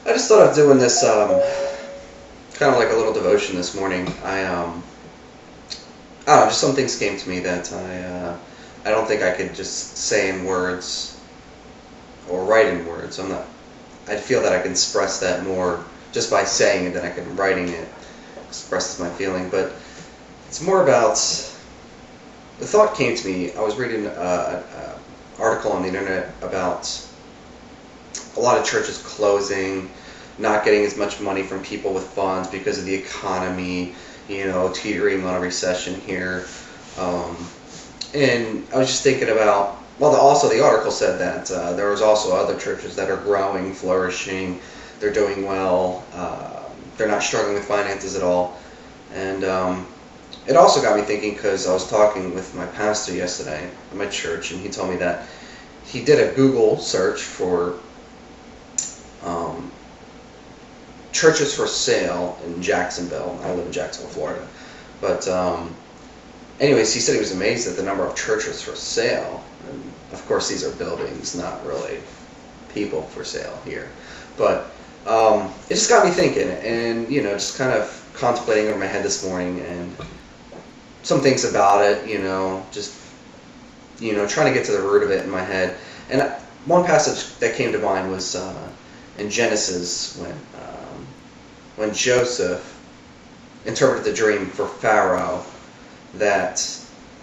I just thought of doing this, kind of like a little devotion this morning. I don't know, just some things came to me that I don't think I could just say in words or write in words. I feel that I can express that more just by saying it than I can writing it expresses my feeling. But it's more about, the thought came to me. I was reading an article on the internet about a lot of churches closing, not getting as much money from people with funds because of the economy, teetering on a recession here. And I was just thinking about, also the article said that there was also other churches that are growing, flourishing, they're doing well, they're not struggling with finances at all. And it also got me thinking, because I was talking with my pastor yesterday at my church, and he told me that he did a Google search for churches for sale in Jacksonville. I live in Jacksonville, Florida. But anyways, he said he was amazed at the number of churches for sale. And of course, these are buildings, not really people for sale here. But it just got me thinking, and just kind of contemplating over my head this morning, and some things about it, just trying to get to the root of it in my head. And one passage that came to mind was in Genesis, when Joseph interpreted the dream for Pharaoh that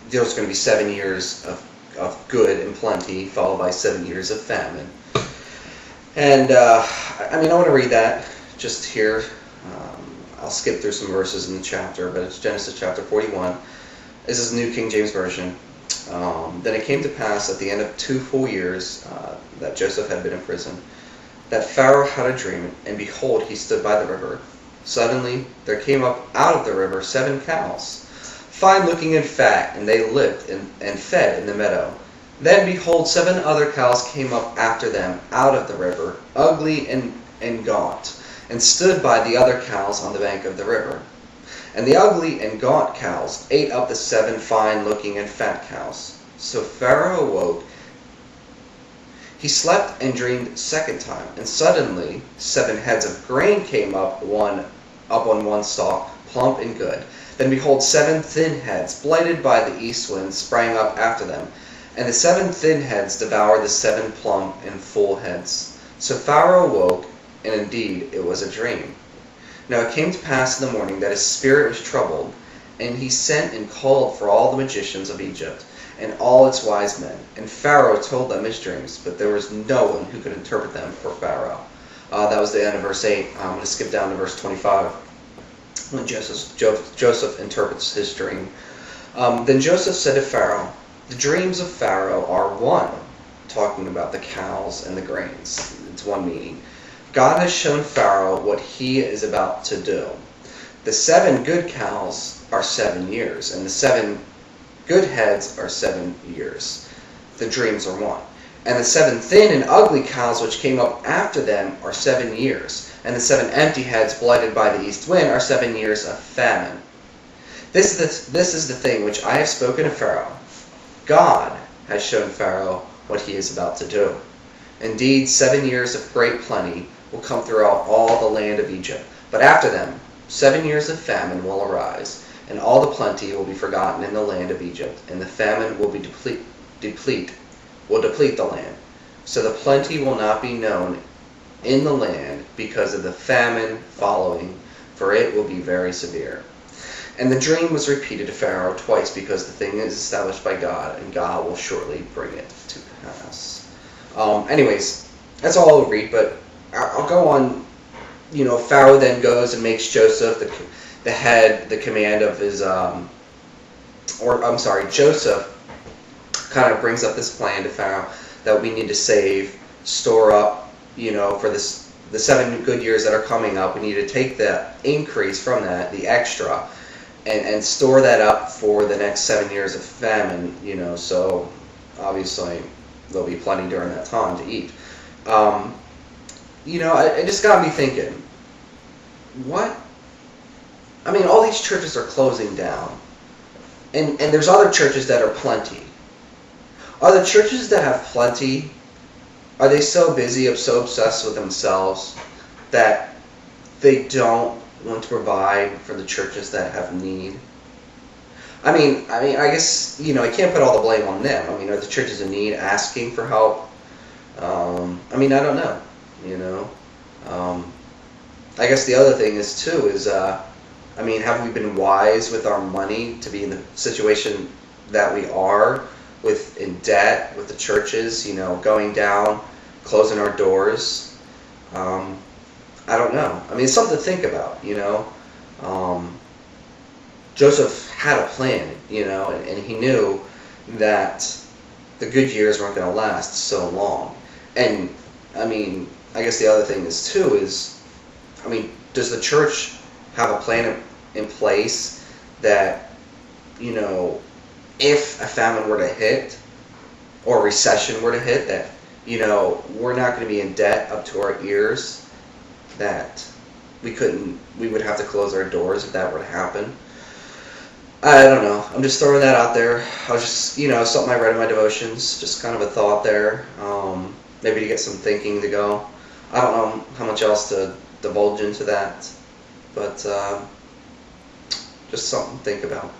there was going to be 7 years of good and plenty, followed by 7 years of famine. And I want to read that just here. I'll skip through some verses in the chapter, but it's Genesis chapter 41. This is New King James Version. Then it came to pass at the end of 2 full years that Joseph had been in prison, that Pharaoh had a dream, and behold, he stood by the river. Suddenly there came up out of the river 7 cows, fine looking and fat, and they lived and fed in the meadow. Then behold, 7 other cows came up after them out of the river, ugly and gaunt, and stood by the other cows on the bank of the river. And the ugly and gaunt cows ate up the 7 fine looking and fat cows. So Pharaoh awoke. He slept and dreamed a second time, and suddenly 7 heads of grain came up on one stalk, plump and good. Then behold, 7 thin heads, blighted by the east wind, sprang up after them. And the 7 thin heads devoured the 7 plump and full heads. So Pharaoh awoke, and indeed it was a dream. Now it came to pass in the morning that his spirit was troubled, and he sent and called for all the magicians of Egypt, and all its wise men. And Pharaoh told them his dreams, but there was no one who could interpret them for Pharaoh. That was the end of verse 8. I'm going to skip down to verse 25, when Joseph interprets his dream. Then Joseph said to Pharaoh, the dreams of Pharaoh are one, talking about the cows and the grains. It's one meaning. God has shown Pharaoh what he is about to do. The 7 good cows are 7 years, and the 7 good heads are 7 years. The dreams are one. And the 7 thin and ugly cows which came up after them are 7 years. And the 7 empty heads blighted by the east wind are 7 years of famine. This is the thing which I have spoken to Pharaoh. God has shown Pharaoh what he is about to do. Indeed, 7 years of great plenty will come throughout all the land of Egypt. But after them, 7 years of famine will arise, and all the plenty will be forgotten in the land of Egypt, and the famine will deplete the land. So the plenty will not be known in the land because of the famine following, for it will be very severe. And the dream was repeated to Pharaoh twice, because the thing is established by God, and God will shortly bring it to pass. Anyways, that's all I'll read, but I'll go on. Pharaoh then goes and makes Joseph the head, the command of his, Joseph kind of brings up this plan to Pharaoh that we need to save, store up, for the 7 good years that are coming up. We need to take the increase from that, the extra, and store that up for the next 7 years of famine, so obviously there'll be plenty during that time to eat. It just got me thinking, all these churches are closing down, and there's other churches that are plenty. Are the churches that have plenty, are they so busy, so obsessed with themselves, that they don't want to provide for the churches that have need. I guess, I can't put all the blame on them. Are the churches in need asking for help? I don't know, I guess the other thing is, too, is, have we been wise with our money to be in the situation that we are, in debt, with the churches, going down, closing our doors? I don't know. It's something to think about, Joseph had a plan, and he knew that the good years weren't going to last so long. And, I guess the other thing is, too, does the church have a plan in place that, if a famine were to hit, or a recession were to hit, that, we're not going to be in debt up to our ears, that we would have to close our doors if that were to happen? I don't know. I'm just throwing that out there. I was just, something I read in my devotions, just kind of a thought there. Maybe to get some thinking to go. I don't know how much else to divulge into that, but just something to think about.